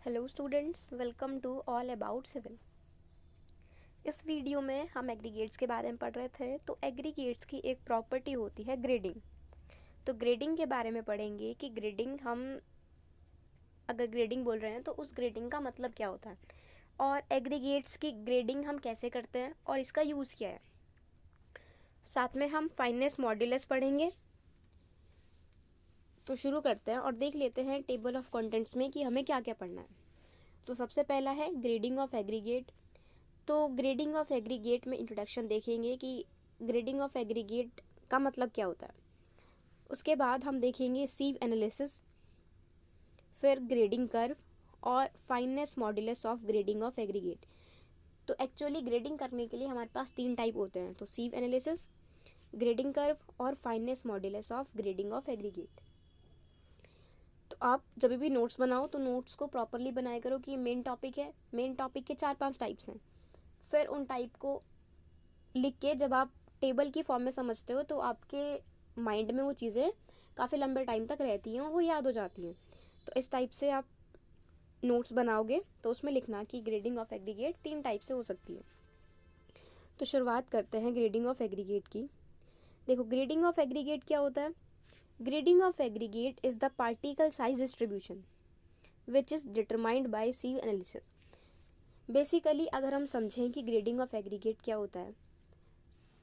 Hello students, welcome to all about civil. इस video में हम एग्रीगेट्स के बारे में पढ़ रहे थे। तो एग्रीगेट्स की एक प्रॉपर्टी होती है ग्रेडिंग। तो ग्रेडिंग के बारे में पढ़ेंगे कि ग्रेडिंग, हम अगर ग्रेडिंग बोल रहे हैं तो उस ग्रेडिंग का मतलब क्या होता है और एग्रीगेट्स की ग्रेडिंग हम कैसे करते हैं और इसका यूज़ क्या है। साथ में हम फाइनेस मॉड्यूलस पढ़ेंगे। तो शुरू करते हैं और देख लेते हैं टेबल ऑफ कंटेंट्स में कि हमें क्या क्या पढ़ना है। तो सबसे पहला है ग्रेडिंग ऑफ एग्रीगेट। तो ग्रेडिंग ऑफ एग्रीगेट में इंट्रोडक्शन देखेंगे कि ग्रेडिंग ऑफ एग्रीगेट का मतलब क्या होता है। उसके बाद हम देखेंगे सीव एनालिसिस, फिर ग्रेडिंग कर्व और fineness modulus of grading of aggregate. तो एक्चुअली ग्रेडिंग करने के लिए हमारे पास 3 टाइप होते हैं, तो सीव एनालिसिस, ग्रेडिंग कर्व और fineness modulus of grading of aggregate. तो आप जब भी नोट्स बनाओ तो नोट्स को प्रॉपरली बनाया करो कि मेन टॉपिक है, मेन टॉपिक के 4-5 टाइप्स हैं। फिर उन टाइप को लिख के जब आप टेबल की फॉर्म में समझते हो तो आपके माइंड में वो चीज़ें काफ़ी लंबे टाइम तक रहती हैं और वो याद हो जाती हैं। तो इस टाइप से आप नोट्स बनाओगे तो उसमें लिखना कि ग्रेडिंग ऑफ एग्रीगेट 3 टाइप से हो सकती है। तो शुरुआत करते हैं ग्रेडिंग ऑफ एग्रीगेट की। देखो, ग्रेडिंग ऑफ एग्रीगेट क्या होता है। Grading of aggregate is the particle size distribution which is determined by sieve analysis. Basically अगर हम समझें कि ग्रेडिंग ऑफ एग्रीगेट क्या होता है,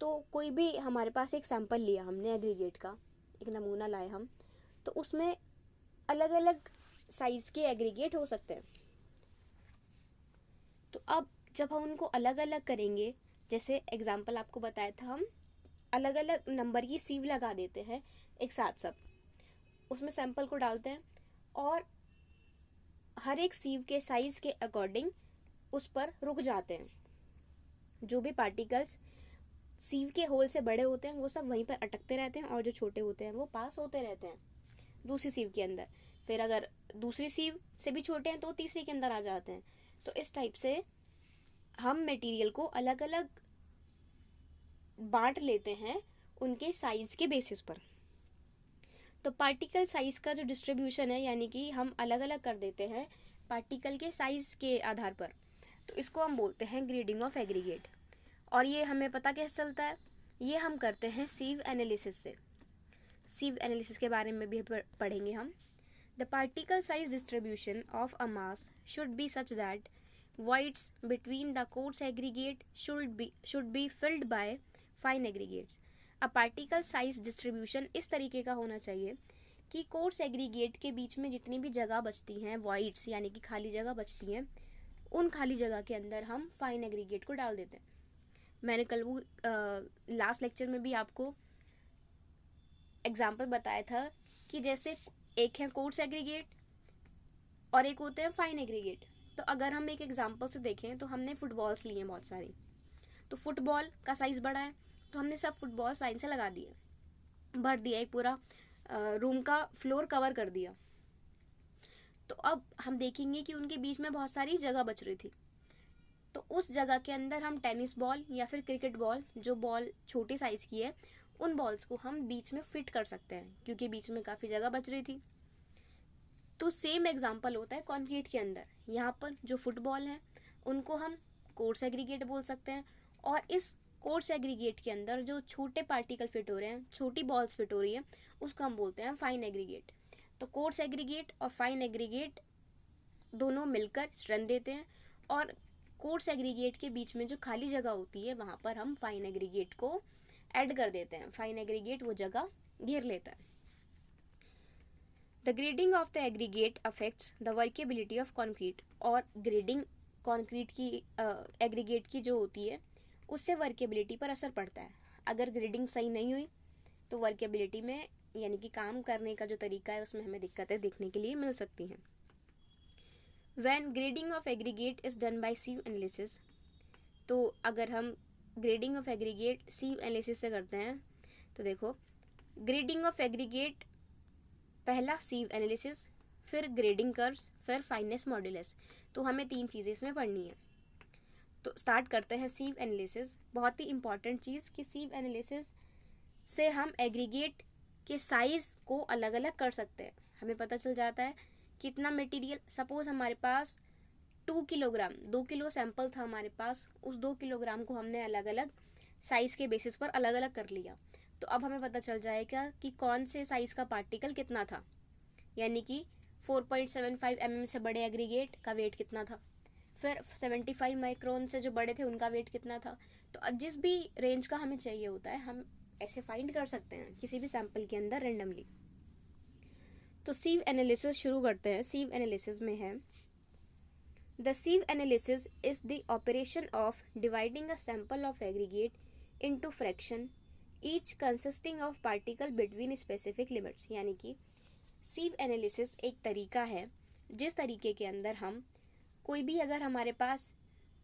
तो कोई भी हमारे पास एक सैंपल लिया हमने एग्रीगेट का, एक नमूना लाए हम, तो उसमें अलग अलग साइज़ के एग्रीगेट हो सकते हैं। तो अब जब हम उनको अलग अलग करेंगे, जैसे एग्जांपल आपको बताया था, हम अलग अलग नंबर की सीव लगा देते हैं एक साथ, सब उसमें सैंपल को डालते हैं और हर एक सीव के साइज़ के अकॉर्डिंग उस पर रुक जाते हैं। जो भी पार्टिकल्स सीव के होल से बड़े होते हैं वो सब वहीं पर अटकते रहते हैं और जो छोटे होते हैं वो पास होते रहते हैं दूसरी सीव के अंदर। फिर अगर दूसरी सीव से भी छोटे हैं तो तीसरी के अंदर आ जाते हैं। तो इस टाइप से हम मटेरियल को अलग अलग बांट लेते हैं उनके साइज के बेसिस पर। तो पार्टिकल साइज का जो डिस्ट्रीब्यूशन है, यानी कि हम अलग अलग कर देते हैं पार्टिकल के साइज के आधार पर, तो इसको हम बोलते हैं ग्रेडिंग ऑफ एग्रीगेट। और ये हमें पता कैसे चलता है, ये हम करते हैं सीव एनालिसिस से। सीव एनालिसिस के बारे में भी पढ़ेंगे हम। The particle size distribution of a mass should be such that voids between the coarse aggregate should be filled by fine aggregates। A particle size distribution इस तरीके का होना चाहिए कि कोर्स एग्रीगेट के बीच में जितनी भी जगह बचती हैं, वॉइड्स यानी कि खाली जगह बचती हैं, उन खाली जगह के अंदर हम फाइन एग्रीगेट को डाल देते हैं। मैंने कल वो लास्ट लेक्चर में भी आपको एग्जाम्पल बताया था कि जैसे एक है कोर्स एग्रीगेट और एक होते हैं फाइन एग्रीगेट। तो अगर हम एक एग्जाम्पल से देखें तो हमने फुटबॉल्स लिए हैं बहुत सारी, तो फुटबॉल का साइज़ बड़ा है तो हमने सब फुटबॉल साइन से लगा दिए, भर दिया, एक पूरा रूम का फ्लोर कवर कर दिया। तो अब हम देखेंगे कि उनके बीच में बहुत सारी जगह बच रही थी, तो उस जगह के अंदर हम टेनिस बॉल या फिर क्रिकेट बॉल, जो बॉल छोटी साइज़ की है, उन बॉल्स को हम बीच में फिट कर सकते हैं क्योंकि बीच में काफ़ी जगह बच रही थी। तो सेम एग्जांपल होता है कंक्रीट के अंदर। यहाँ पर जो फुटबॉल है उनको हम कोर्स एग्रीगेट बोल सकते हैं, और इस कोर्स एग्रीगेट के अंदर जो छोटे पार्टिकल फिट हो रहे हैं, छोटी बॉल्स फिट हो रही हैं, उसको हम बोलते हैं फाइन एग्रीगेट। तो कोर्स एग्रीगेट और फाइन एग्रीगेट दोनों मिलकर स्ट्रेंथ देते हैं, और कोर्स एग्रीगेट के बीच में जो खाली जगह होती है वहाँ पर हम फाइन एग्रीगेट को ऐड कर देते हैं। फाइन एग्रीगेट वो जगह घेर लेता है। The grading of the aggregate affects the workability of concrete. और ग्रेडिंग कॉन्क्रीट की एग्रीगेट की जो होती है उससे वर्केबिलिटी पर असर पड़ता है। अगर ग्रेडिंग सही नहीं हुई तो वर्केबिलिटी में, यानी कि काम करने का जो तरीका है उसमें हमें दिक्कतें देखने के लिए मिल सकती हैं। When grading of aggregate is done by sieve analysis. तो अगर हम grading of aggregate sieve analysis से करते हैं तो देखो, ग्रेडिंग ऑफ एग्रीगेट पहला सीव एनालिसिस, फिर ग्रेडिंग कर्व्स, फिर फाइननेस मॉड्यूलस। तो हमें 3 चीज़ें इसमें पढ़नी है। तो स्टार्ट करते हैं सीव एनालिसिस। बहुत ही इंपॉर्टेंट चीज़ कि सीव एनालिसिस से हम एग्रीगेट के साइज़ को अलग अलग कर सकते हैं। हमें पता चल जाता है कितना मटेरियल, सपोज हमारे पास 2 किलोग्राम, 2 किलो सैंपल था हमारे पास, उस 2 किलोग्राम को हमने अलग अलग साइज़ के बेसिस पर अलग अलग कर लिया। तो अब हमें पता चल जाएगा कि कौन से साइज़ का पार्टिकल कितना था, यानी कि 4.75 mm से बड़े एग्रीगेट का वेट कितना था, फिर 75 माइक्रोन से जो बड़े थे उनका वेट कितना था। तो जिस भी रेंज का हमें चाहिए होता है हम ऐसे फाइंड कर सकते हैं किसी भी सैंपल के अंदर रेंडमली। तो सीव एनालिसिस शुरू करते हैं। सीव एनालिसिस में है, the सीव analysis is the operation of dividing a sample of aggregate into fraction each consisting of particle between specific limits. यानी कि सीव एनालिसिस एक तरीका है जिस तरीके के अंदर हम कोई भी अगर हमारे पास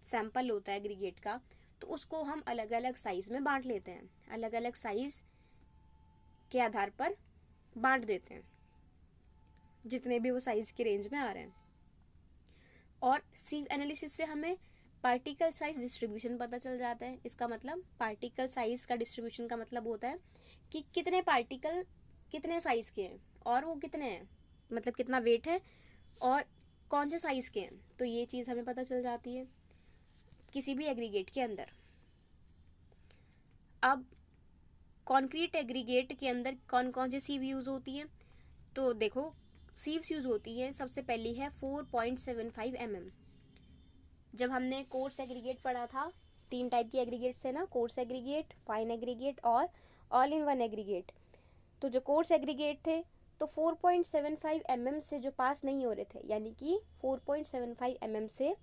सैंपल होता है एग्रीगेट का, तो उसको हम अलग अलग साइज़ में बांट लेते हैं, अलग अलग साइज़ के आधार पर बांट देते हैं जितने भी वो साइज़ की रेंज में आ रहे हैं। और सीव एनालिसिस से हमें पार्टिकल साइज डिस्ट्रीब्यूशन पता चल जाता है। इसका मतलब पार्टिकल साइज का डिस्ट्रीब्यूशन का मतलब होता है कि कितने पार्टिकल कितने साइज़ के हैं और वो कितने हैं, मतलब कितना वेट है और कौन से साइज़ के हैं। तो ये चीज़ हमें पता चल जाती है किसी भी एग्रीगेट के अंदर। अब कॉन्क्रीट एग्रीगेट के अंदर कौन कौन सी सीव यूज़ होती हैं, तो देखो सीव्स यूज़ होती हैं। सबसे पहली है 4.75 mm। जब हमने कोर्स एग्रीगेट पढ़ा था, 3 टाइप की एग्रीगेट्स है ना, कोर्स एग्रीगेट, फाइन एग्रीगेट और ऑल इन वन एग्रीगेट। तो जो कोर्स एग्रीगेट थे तो 4.75 mm से जो पास नहीं हो रहे थे, यानी कि 4.75 mm से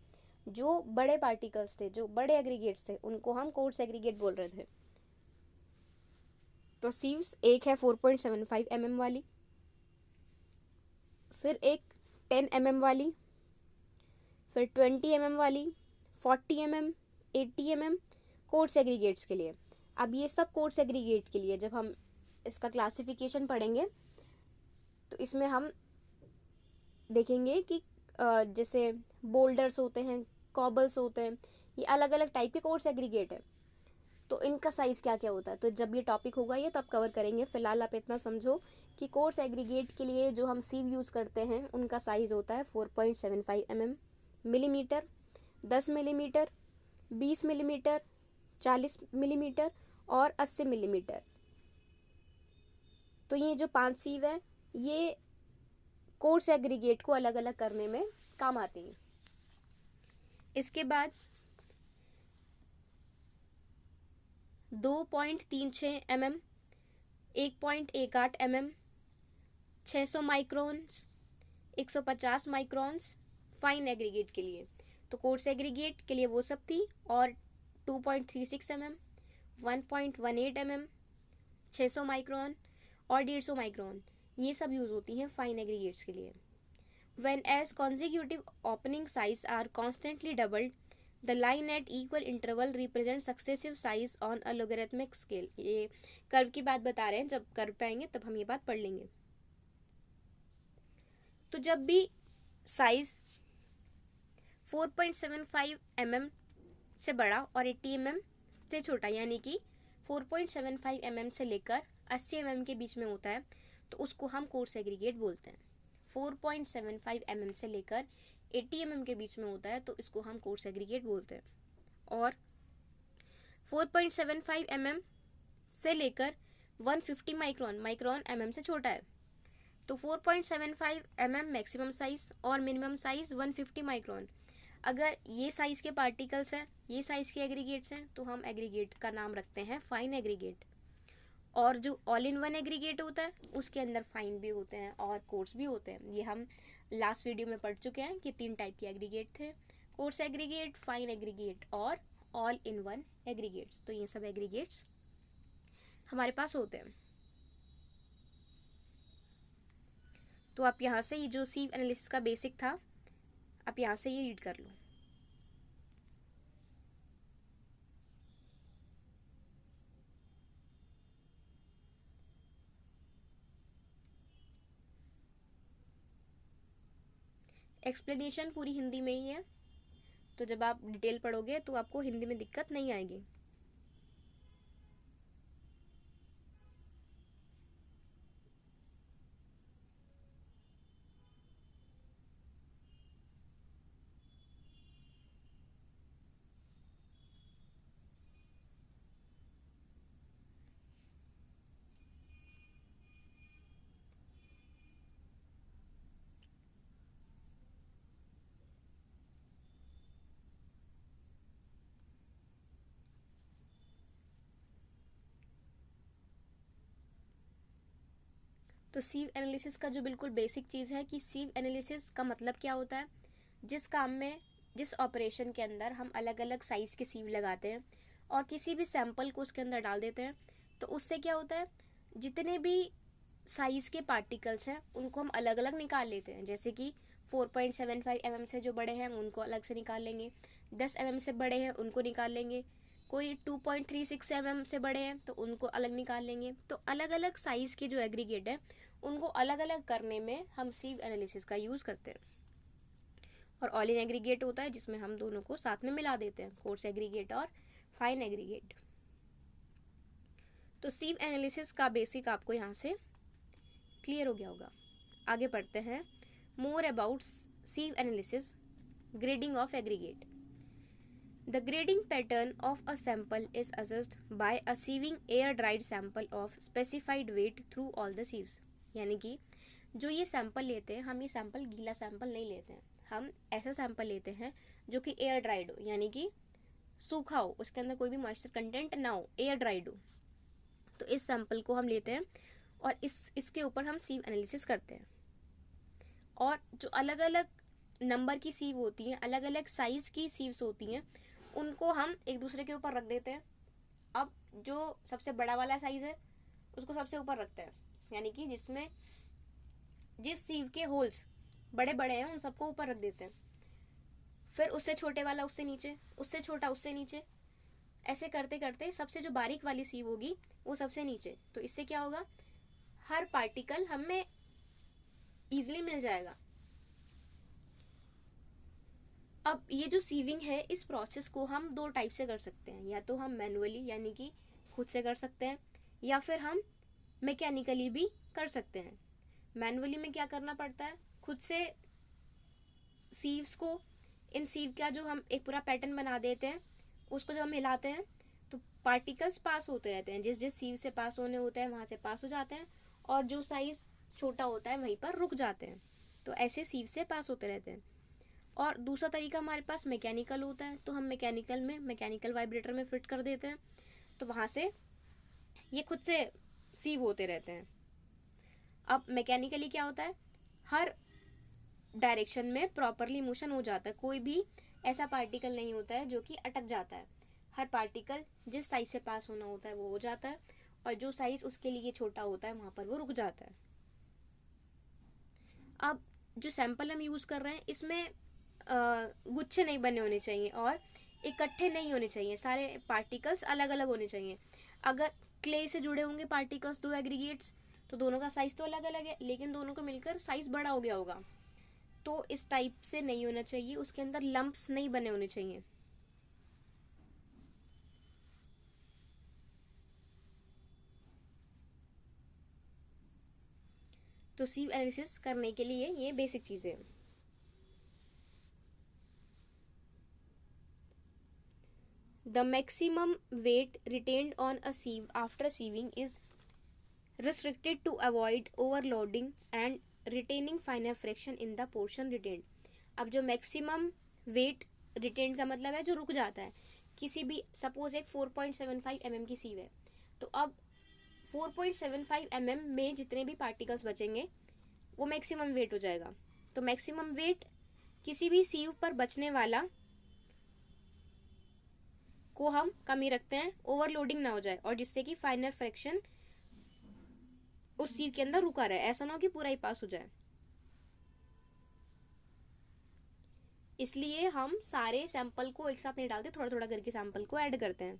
जो बड़े पार्टिकल्स थे, जो बड़े एग्रीगेट्स थे, उनको हम कोर्स एग्रीगेट बोल रहे थे। तो सीव्स एक है 4.75 mm वाली, फिर एक 10 mm वाली, फिर 20 mm वाली, 40 mm, 80 mm कोर्स एग्रीगेट्स के लिए। अब ये सब कोर्स एग्रीगेट के लिए जब हम इसका क्लासिफिकेशन पढ़ेंगे तो इसमें हम देखेंगे कि जैसे बोल्डर्स होते हैं, कॉबल्स होते हैं, ये अलग अलग टाइप के कोर्स एग्रीगेट है। तो इनका साइज़ क्या क्या होता है, तो जब ये टॉपिक होगा ये तब कवर करेंगे। फिलहाल आप इतना समझो कि कोर्स एग्रीगेट के लिए जो हम सीव यूज़ करते हैं उनका साइज़ होता है 4.75 mm, millimetre, 10 millimetre, 20 millimetre, 40 millimetre और 80 मिलीमीटर। तो ये जो 5 सीव है ये कोर्स एग्रीगेट को अलग अलग करने में काम आती हैं। इसके बाद 2.36 mm, 1.18 mm, 600 microns, 150 microns fine aggregate के लिए। तो कोर्स एग्रीगेट के लिए वो सब थी। और 2.36 mm, 1.18 mm, 600 माइक्रोन और 150 माइक्रोन ये सब यूज़ होती हैं फाइन एग्रीगेट्स के लिए। When as consecutive opening size are constantly doubled, the line at equal interval represents successive size on a logarithmic scale। ये कर्व की बात बता रहे हैं, जब कर्व पे आएंगे तब हम ये बात पढ़ लेंगे। तो जब भी साइज 4.75 mm से बड़ा और 80 mm से छोटा, यानी कि 4.75 mm से लेकर 80 mm के बीच में होता है, तो उसको हम कोर्स एग्रीगेट बोलते हैं। 4.75 mm से लेकर 80 mm के बीच में होता है तो इसको हम कोर्स एग्रीगेट बोलते हैं। और 4.75 mm से लेकर 150 माइक्रोन, माइक्रोन mm से छोटा है, तो 4.75 mm मैक्सिमम साइज और मिनिमम साइज 150 माइक्रोन। अगर ये साइज़ के पार्टिकल्स हैं, ये साइज़ के एग्रीगेट्स हैं, तो हम एग्रीगेट का नाम रखते हैं फाइन एग्रीगेट। और जो ऑल इन वन एग्रीगेट होता है उसके अंदर फाइन भी होते हैं और कोर्स भी होते हैं। ये हम लास्ट वीडियो में पढ़ चुके हैं कि 3 टाइप के एग्रीगेट थे, कोर्स एग्रीगेट, फाइन एग्रीगेट और ऑल इन वन एग्रीगेट्स। तो ये सब एग्रीगेट्स हमारे पास होते हैं। तो आप यहाँ से ये जो सीव एनालिसिस का बेसिक था आप यहाँ से ये रीड कर लो। एक्सप्लेनेशन पूरी हिंदी में ही है, तो जब आप डिटेल पढ़ोगे तो आपको हिंदी में दिक्कत नहीं आएगी। तो सीव एनालिसिस का जो बिल्कुल बेसिक चीज़ है कि सीव एनालिसिस का मतलब क्या होता है, जिस काम में, जिस ऑपरेशन के अंदर हम अलग अलग साइज़ के सीव लगाते हैं और किसी भी सैंपल को उसके अंदर डाल देते हैं, तो उससे क्या होता है, जितने भी साइज़ के पार्टिकल्स हैं उनको हम अलग अलग निकाल लेते हैं। जैसे कि 4.75 mm से जो बड़े हैं उनको अलग से निकाल लेंगे, 10 mm से बड़े हैं उनको निकाल लेंगे, कोई 2.36 mm से बड़े हैं तो उनको अलग निकाल लेंगे। तो अलग अलग साइज़ के जो एग्रीगेट हैं उनको अलग अलग करने में हम सीव एनालिसिस का यूज़ करते हैं। और ऑल इन एग्रीगेट होता है जिसमें हम दोनों को साथ में मिला देते हैं, कोर्स एग्रीगेट और फाइन एग्रीगेट। तो सीव एनालिसिस का बेसिक आपको यहाँ से क्लियर हो गया होगा। आगे पढ़ते हैं, more about sieve analysis, grading of aggregate. The grading pattern of a sample is assessed by a sieving air-dried sample of specified weight through all the sieves। यानी कि जो ये सैंपल लेते हैं, हम ये सैंपल गीला सैंपल नहीं लेते हैं, हम ऐसा सैंपल लेते हैं जो कि एयर ड्राइड हो, यानी कि सूखा हो, उसके अंदर कोई भी मॉइस्चर कंटेंट ना हो, एयर ड्राइड हो। तो इस सैंपल को हम लेते हैं और इसके ऊपर हम सीव एनालिसिस करते हैं। और जो अलग अलग नंबर की सीव होती हैं, अलग अलग साइज़ की सीव्स होती हैं, उनको हम एक दूसरे के ऊपर रख देते हैं। अब जो सबसे बड़ा वाला साइज़ है उसको सबसे ऊपर रखते हैं, यानी कि जिसमें जिस सीव के होल्स बड़े बड़े हैं उन सबको ऊपर रख देते हैं। फिर उससे छोटे वाला उससे नीचे, उससे छोटा उससे नीचे, ऐसे करते करते सबसे जो बारीक वाली सीव होगी वो सबसे नीचे। तो इससे क्या होगा, हर पार्टिकल हमें ईजिली मिल जाएगा। अब ये जो सीविंग है, इस प्रोसेस को हम दो टाइप से कर सकते हैं, या तो हम मैनुअली यानी कि खुद से कर सकते हैं, या फिर हम मैकेनिकली भी कर सकते हैं। मैनुअली में क्या करना पड़ता है, खुद से सीव्स को, इन सीव का जो हम एक पूरा पैटर्न बना देते हैं, उसको जब हम हिलाते हैं तो पार्टिकल्स पास होते रहते हैं, जिस जिस सीव से पास होने होते हैं वहाँ से पास हो जाते हैं, और जो साइज़ छोटा होता है वहीं पर रुक जाते हैं। तो ऐसे सीव से पास होते रहते हैं। और दूसरा तरीका हमारे पास मैकेनिकल होता है, तो हम मैकेनिकल वाइब्रेटर में फिट कर देते हैं, तो वहाँ से ये खुद से सीव होते रहते हैं। अब मैकेनिकली क्या होता है, हर डायरेक्शन में प्रॉपरली मोशन हो जाता है, कोई भी ऐसा पार्टिकल नहीं होता है जो कि अटक जाता है। हर पार्टिकल जिस साइज से पास होना होता है वो हो जाता है, और जो साइज उसके लिए छोटा होता है वहाँ पर वो रुक जाता है। अब जो सैंपल हम यूज़ कर रहे हैं इसमें गुच्छे नहीं बने होने चाहिए और इकट्ठे नहीं होने चाहिए, सारे पार्टिकल्स अलग अलग होने चाहिए। अगर क्ले से जुड़े होंगे पार्टिकल्स, दो एग्रीगेट्स, तो दोनों का साइज तो अलग अलग है, लेकिन दोनों को मिलकर साइज बड़ा हो गया होगा। तो इस टाइप से नहीं होना चाहिए, उसके अंदर लंप्स नहीं बने होने चाहिए। तो सीव एनालिसिस करने के लिए ये बेसिक चीज़ें हैं। The maximum weight retained on a sieve after sieving is restricted to avoid overloading and retaining finer fraction in the portion retained। अब जो मैक्सिमम वेट रिटेन्ड का मतलब है जो रुक जाता है, किसी भी सपोज एक 4.75 mm की सीव है, तो अब 4.75 mm में जितने भी पार्टिकल्स बचेंगे वो मैक्सिमम वेट हो जाएगा। तो मैक्सिमम वेट किसी भी सीव पर बचने वाला को हम कमी रखते हैं, ओवरलोडिंग ना हो जाए, और जिससे कि फाइनल फ्रैक्शन उस सीव के अंदर रुका रहे, ऐसा ना हो कि पूरा ही पास हो जाए। इसलिए हम सारे सैंपल को एक साथ नहीं डालते, थोड़ा थोड़ा करके सैंपल को ऐड करते हैं।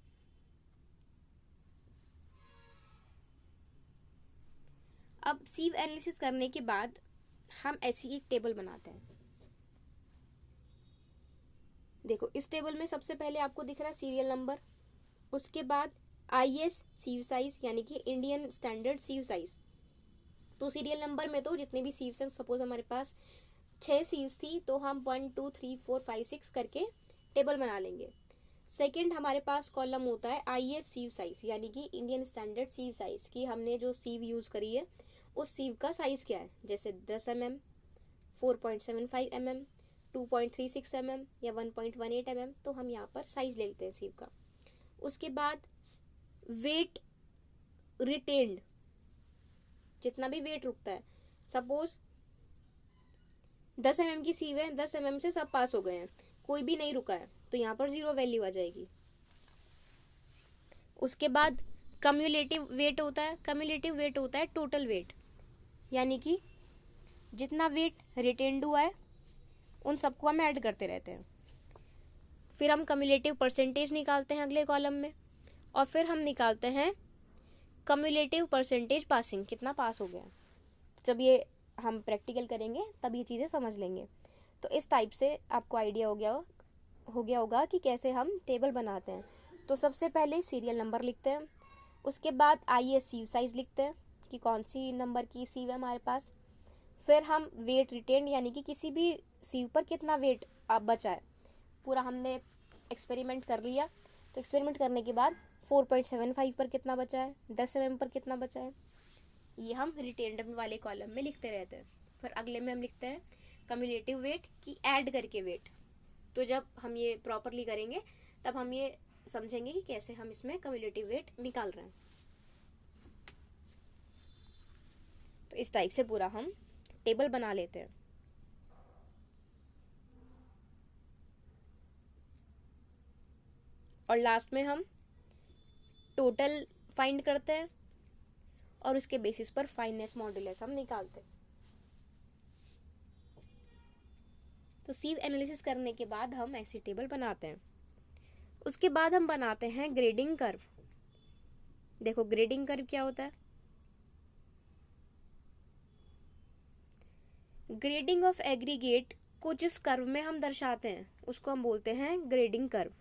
अब सीव एनालिसिस करने के बाद हम ऐसी एक टेबल बनाते हैं। देखो इस टेबल में सबसे पहले आपको दिख रहा है सीरियल नंबर, उसके बाद IS सीव साइज यानी कि इंडियन स्टैंडर्ड सीव साइज। तो सीरियल नंबर में तो जितने भी सीव्स हैं, सपोज हमारे पास 6 सीव्स थी तो हम 1 2 3 4 5 6 करके टेबल बना लेंगे। सेकंड हमारे पास कॉलम होता है IS सीव साइज यानी कि इंडियन स्टैंडर्ड सीव साइज, कि हमने जो सीव यूज़ करी है उस सीव का साइज़ क्या है, जैसे 10 mm, 4.75 mm, 2.36 mm या 1.18 mm। तो हम यहाँ पर साइज़ ले लेते हैं सीव का। उसके बाद वेट रिटेन्ड, जितना भी वेट रुकता है। सपोज 10 mm की सीव है, 10 mm से सब पास हो गए हैं, कोई भी नहीं रुका है, तो यहाँ पर 0 वैल्यू आ जाएगी। उसके बाद कम्युलेटिव वेट होता है। कम्युलेटिव वेट होता है टोटल वेट, यानी कि जितना वेट रिटेन्ड हुआ है उन सबको हम ऐड करते रहते हैं। फिर हम कम्युलेटिव परसेंटेज निकालते हैं अगले कॉलम में, और फिर हम निकालते हैं कम्युलेटिव परसेंटेज पासिंग, कितना पास हो गया। जब ये हम प्रैक्टिकल करेंगे तब ये चीज़ें समझ लेंगे। तो इस टाइप से आपको आइडिया हो गया होगा कि कैसे हम टेबल बनाते हैं। तो सबसे पहले सीरियल नंबर लिखते हैं, उसके बाद आइए सीव साइज लिखते हैं कि कौन सी नंबर की सीव है हमारे पास। फिर हम वेट रिटेन्ड, यानी कि किसी भी सीव पर कितना वेट अब बचा है, पूरा हमने एक्सपेरिमेंट कर लिया। तो एक्सपेरिमेंट करने के बाद 4.75 पर कितना बचा है, 10 mm पर कितना बचा है, ये हम रिटेन्ड वाले कॉलम में लिखते रहते हैं। फिर अगले में हम लिखते हैं कम्युलेटिव वेट की ऐड करके वेट। तो जब हम ये प्रॉपरली करेंगे तब हम ये समझेंगे कि कैसे हम इसमें कम्युलेटिव वेट निकाल रहे हैं। तो इस टाइप से पूरा हम टेबल बना लेते हैं। और लास्ट में हम टोटल फाइंड करते हैं और उसके बेसिस पर फाइननेस मॉड्यूलस हम निकालते हैं। तो सीव एनालिसिस करने के बाद हम ऐसी टेबल बनाते हैं। उसके बाद हम बनाते हैं ग्रेडिंग कर्व। देखो ग्रेडिंग कर्व क्या होता है। ग्रेडिंग ऑफ एग्रीगेट को जिस कर्व में हम दर्शाते हैं उसको हम बोलते हैं grading curve.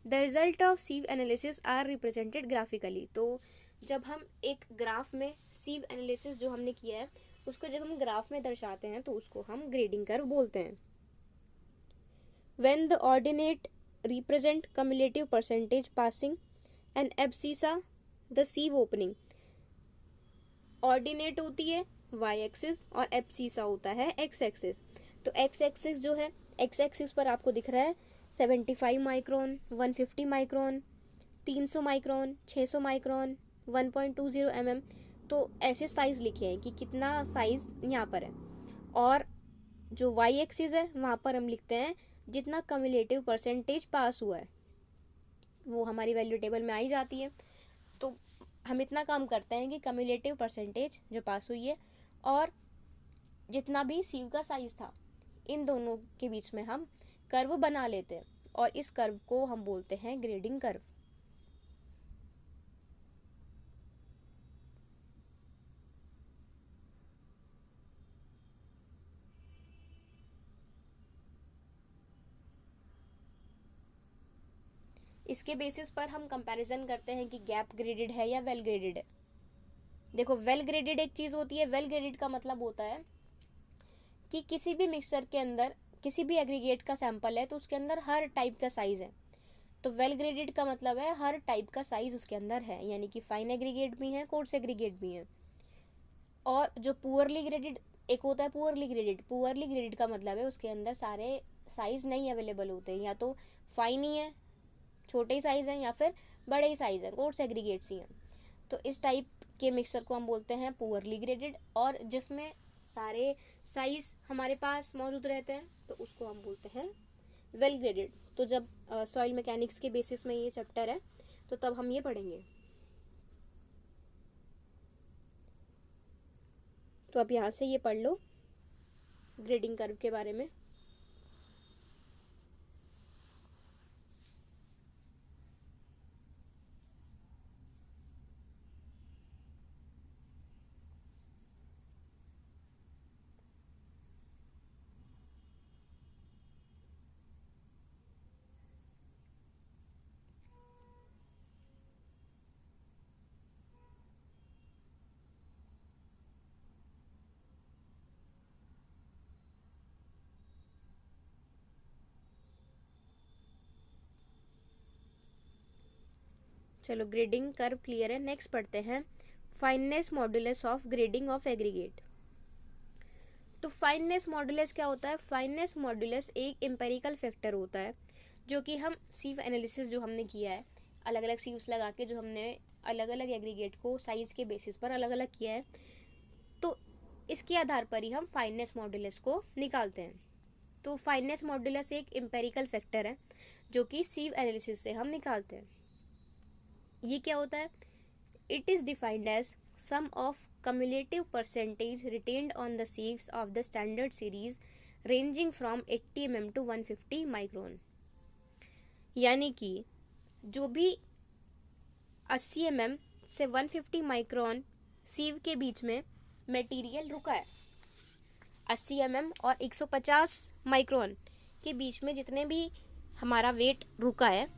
The result of sieve analysis are represented graphically. तो जब हम एक ग्राफ में सीव एनालिसिस जो हमने किया है उसको जब हम ग्राफ में दर्शाते हैं तो उसको हम ग्रेडिंग कर्व बोलते हैं। When the ordinate represent cumulative percentage passing and abscissa the सीव opening. Ordinate होती है वाई एक्सिस और एब्सिसा होता है एक्स एक्सिस। तो एक्स एक्सिस जो है, एक्स एक्सिस पर आपको दिख रहा है 75 micron, 150 micron, 300 micron, 600 micron, 1.20 mm। तो ऐसे साइज लिखे हैं कि कितना साइज यहाँ पर है। और जो वाई एक्सिस है वहाँ पर हम लिखते हैं जितना कम्युलेटिव परसेंटेज पास हुआ है, वो हमारी वैल्यू टेबल में आई जाती है। तो हम इतना काम करते हैं कि कम्युलेटिव परसेंटेज जो पास हुई है और जितना भी सीव का साइज था, इन दोनों के बीच में हम कर्व बना लेते हैं और इस कर्व को हम बोलते हैं ग्रेडिंग कर्व। इसके बेसिस पर हम कंपैरिजन करते हैं कि गैप ग्रेडेड है या वेल ग्रेडेड है। देखो वेल ग्रेडेड एक चीज़ होती है। वेल ग्रेडेड का मतलब होता है कि किसी भी मिक्सचर के अंदर किसी भी एग्रीगेट का सैंपल है तो उसके अंदर हर टाइप का साइज है। तो वेल ग्रेडेड का मतलब है हर टाइप का साइज उसके अंदर है, यानी कि फाइन एग्रीगेट भी है, कोर्स एग्रीगेट भी है। और जो पुअरली ग्रेडेड एक होता है, पुअरली ग्रेडेड। पुअरली ग्रेडेड का मतलब है उसके अंदर सारे साइज नहीं अवेलेबल होते हैं, या तो फाइन ही है, छोटे ही साइज हैं, या फिर बड़े ही साइज हैं, कोर्स एग्रीगेट्स ही हैं। तो इस टाइप के मिक्सचर को हम बोलते हैं पुअरली ग्रेडेड। और जिसमें सारे साइज हमारे पास मौजूद रहते हैं तो उसको हम बोलते हैं वेल ग्रेडेड। तो जब सॉइल मैकेनिक्स के बेसिस में ये चैप्टर है तो तब हम ये पढ़ेंगे। तो आप यहाँ से ये पढ़ लो ग्रेडिंग कर्व के बारे में। चलो ग्रेडिंग कर्व क्लियर है। नेक्स्ट पढ़ते हैं fineness modulus of grading of aggregate. तो फाइननेस मॉड्यूलस क्या होता है। फाइननेस मॉड्यूलस एक एम्पेरिकल फैक्टर होता है जो कि हम सीव एनालिसिस जो हमने किया है, अलग अलग सीव्स लगा के जो हमने अलग अलग एग्रीगेट को साइज के बेसिस पर अलग अलग किया है, इसके आधार पर ही हम फाइननेस मॉड्यूलस को निकालते हैं। तो फाइननेस मॉड्यूलस एक एम्पेरिकल फैक्टर है जो कि सीव एनालिसिस से हम निकालते हैं। ये क्या होता है? It is defined as sum of cumulative percentage retained on the sieves of the standard series ranging from 80 mm to 150 micron। यानी कि जो भी 80 mm से 150 माइक्रोन सीव के बीच में मटेरियल रुका है, 80 mm और 150 माइक्रोन के बीच में जितने भी हमारा वेट रुका है,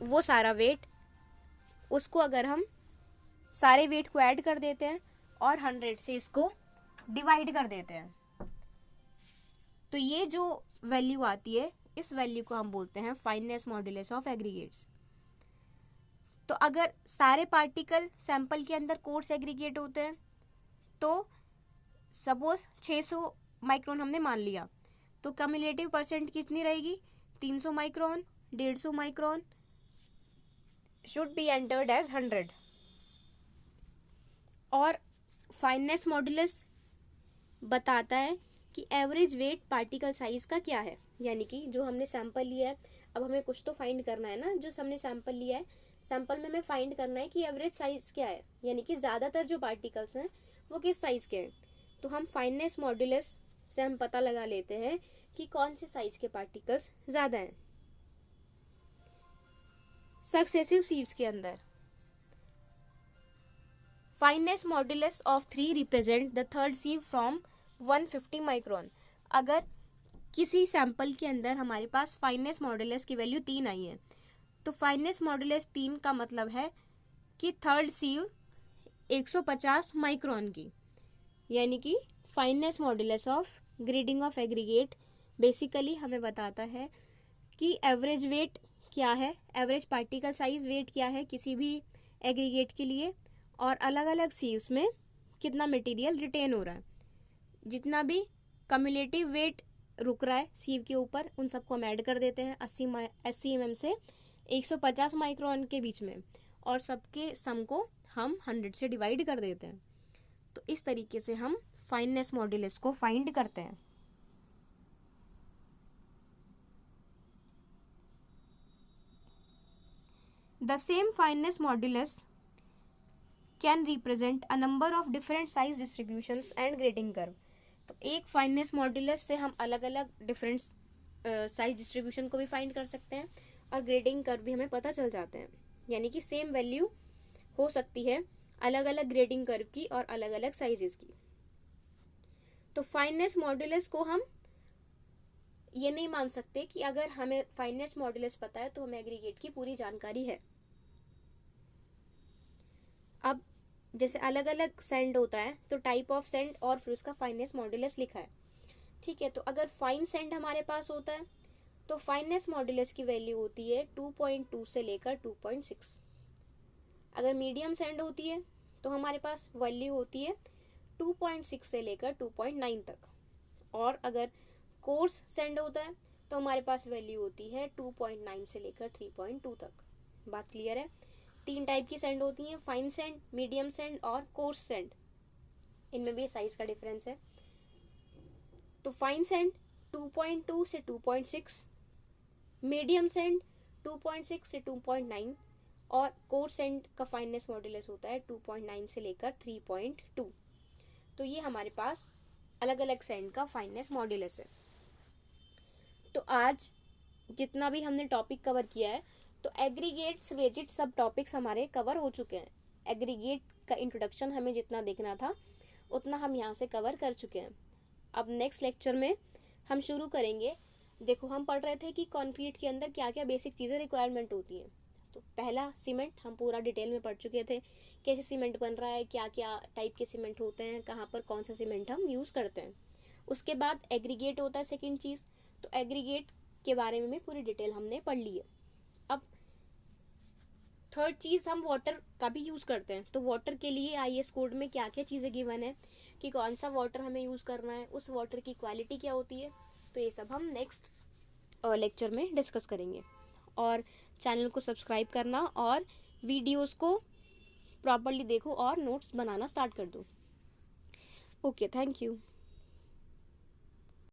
वो सारा वेट, उसको अगर हम सारे वेट को ऐड कर देते हैं और 100 से इसको डिवाइड कर देते हैं, तो ये जो वैल्यू आती है, इस वैल्यू को हम बोलते हैं फाइननेस मॉड्यूलस ऑफ एग्रीगेट्स। तो अगर सारे पार्टिकल सैंपल के अंदर कोर्स एग्रीगेट होते हैं, तो सपोज 600 माइक्रोन हमने मान लिया, तो कम्युलेटिव परसेंट कितनी रहेगी? 300 micron, 150 micron should be entered as 100। और फाइननेस मॉड्यूलस बताता है कि एवरेज वेट पार्टिकल साइज का क्या है, यानी कि जो हमने सैंपल लिया है, अब हमें कुछ तो फाइंड करना है ना। जो हमने सैंपल लिया है, सैंपल में हमें फाइंड करना है कि एवरेज साइज क्या है, यानी कि ज़्यादातर जो पार्टिकल्स हैं वो किस साइज के हैं। तो हम फाइननेस मॉड्यूलस से हम पता लगा लेते हैं कि कौन से साइज के पार्टिकल्स ज़्यादा हैं। सक्सेसिव सीव्स के अंदर fineness modulus of 3 represent the third sieve from 150 micron. अगर किसी सैंपल के अंदर हमारे पास फाइननेस मॉड्यूलस की वैल्यू 3 आई है, तो फाइननेस मॉड्यूलस 3 का मतलब है कि थर्ड सीव 150 माइक्रोन की, यानी कि fineness modulus of grading of aggregate basically हमें बताता है कि एवरेज वेट क्या है, एवरेज पार्टिकल साइज वेट क्या है किसी भी एग्रीगेट के लिए, और अलग अलग सीव्स में कितना मटेरियल रिटेन हो रहा है। जितना भी कम्युलेटिव वेट रुक रहा है सीव के ऊपर, उन सबको हम ऐड कर देते हैं 80 mm से 150 माइक्रोन के बीच में, और सबके सम को हम 100 से डिवाइड कर देते हैं। तो इस तरीके से हम फाइननेस मॉड्यूलस को फाइंड करते हैं। The same fineness modulus can represent a number of different size distributions and grading curve. तो एक फाइननेस मॉड्यूलस से हम अलग अलग डिफरेंट साइज डिस्ट्रीब्यूशन को भी फाइंड कर सकते हैं, और ग्रेडिंग कर्व भी हमें पता चल जाते हैं। यानी कि सेम वैल्यू हो सकती है अलग अलग ग्रेडिंग कर्व की और अलग अलग साइजेस की। तो फाइननेस मॉड्यूलस को हम ये नहीं मान सकते कि अगर हमें फाइननेस मॉड्यूलस पता है तो हमें एग्रीगेट की पूरी जानकारी है। अब जैसे अलग अलग सैंड होता है, तो टाइप ऑफ सैंड और फिर उसका फाइननेस मॉड्यूलस लिखा है, ठीक है। तो अगर फाइन सैंड हमारे पास होता है, तो फाइननेस मॉड्यूलस की वैल्यू होती है 2.2 से लेकर 2.6। अगर मीडियम सैंड होती है तो हमारे पास वैल्यू होती है 2.6 से लेकर 2.9 तक, और अगर कोर्स सैंड होता है तो हमारे पास वैल्यू होती है 2.9 से लेकर 3.2 तक। बात क्लियर है? 3 टाइप की सैंड होती हैं, फाइन सैंड, मीडियम सैंड और कोर्स सैंड। इनमें भी साइज का डिफरेंस है। तो फाइन सैंड 2.2 से 2.6, मीडियम सैंड 2.6 से 2.9, और कोर्स सैंड का फाइननेस मॉड्यूलस होता है 2.9 से लेकर 3.2। तो ये हमारे पास अलग अलग सैंड का फाइननेस मॉड्यूलस है। तो आज जितना भी हमने टॉपिक कवर किया है, तो एग्रीगेट से रिलेटेड सब टॉपिक्स हमारे कवर हो चुके हैं। एग्रीगेट का इंट्रोडक्शन हमें जितना देखना था उतना हम यहाँ से कवर कर चुके हैं। अब नेक्स्ट लेक्चर में हम शुरू करेंगे। देखो, हम पढ़ रहे थे कि कंक्रीट के अंदर क्या क्या बेसिक चीज़ें रिक्वायरमेंट होती हैं। तो पहला सीमेंट हम पूरा डिटेल में पढ़ चुके थे, कैसे सीमेंट बन रहा है, क्या क्या टाइप के सीमेंट होते हैं, कहाँ पर कौन सा सीमेंट हम यूज़ करते हैं। उसके बाद एग्रीगेट होता है सेकेंड चीज़। तो एग्रीगेट के बारे में भी पूरी डिटेल हमने पढ़ ली है। अब थर्ड चीज़, हम वाटर का भी यूज़ करते हैं। तो वाटर के लिए आईएस कोड में क्या क्या चीज़ें गिवन है कि कौन सा वाटर हमें यूज़ करना है, उस वाटर की क्वालिटी क्या होती है, तो ये सब हम नेक्स्ट लेक्चर में डिस्कस करेंगे। और चैनल को सब्सक्राइब करना और वीडियोस को प्रॉपर्ली देखो और नोट्स बनाना स्टार्ट कर दो। Okay, thank you.